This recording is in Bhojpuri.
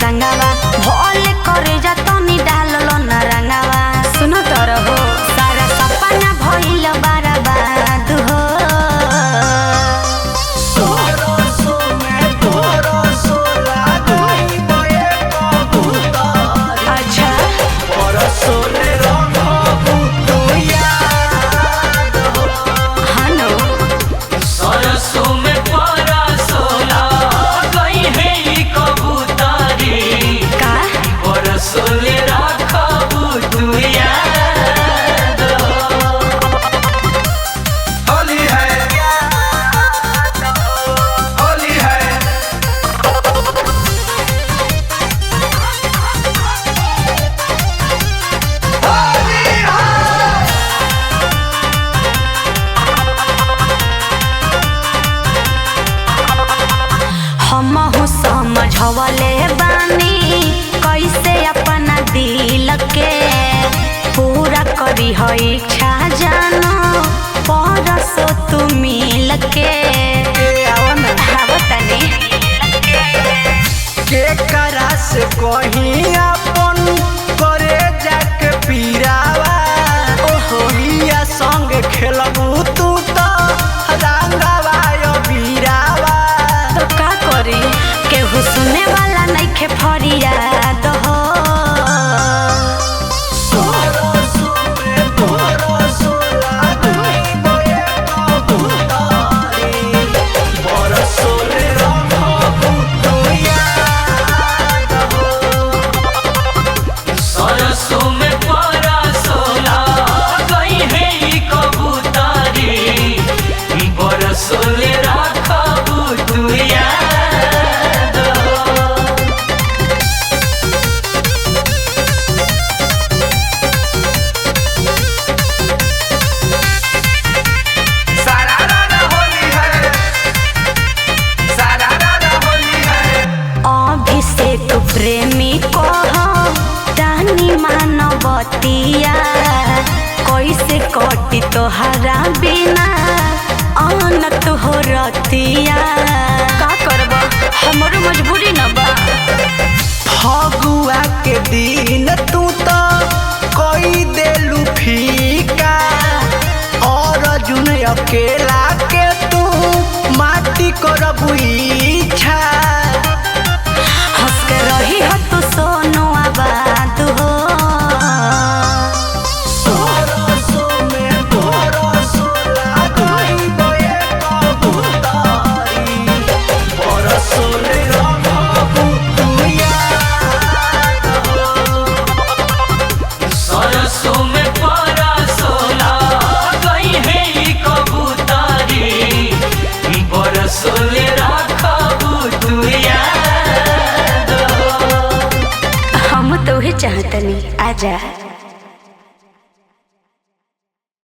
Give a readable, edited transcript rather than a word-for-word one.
संगावा भोले करे जा तनी डाललो न रंगावा सुनो तो रहो सारा सपना भइल बर्बाद हो अच्छा हनो सरसों में परसोला गई है कबूतरी का परसोले रखबू तू याद होली है होली है हमहु समझवले बानी कैसे अपना दिल के पूरा करी है इच्छा जानो परसो तू मिल के तनी के करा से कहीं अपन करे जाके पीरावा ओहो लिया संग खेलबू तू तो रंगवा यो बीरावा तो का करी केहू सुने वाला नइखे फरियाद हो सरसों में परसोला गई है कबूतरी परसोले रखबू तू याद सारा होली है सारा होली है अभिषेक प्रेमी कह रानी मानवतिया कैसे कटी तोहरा बिना अनत हो रतिया का करब हमरो मजबूरी न बा फगुआ के दिन तू तो कोई देलू फीका और जुन अकेला के तू माटी करबुई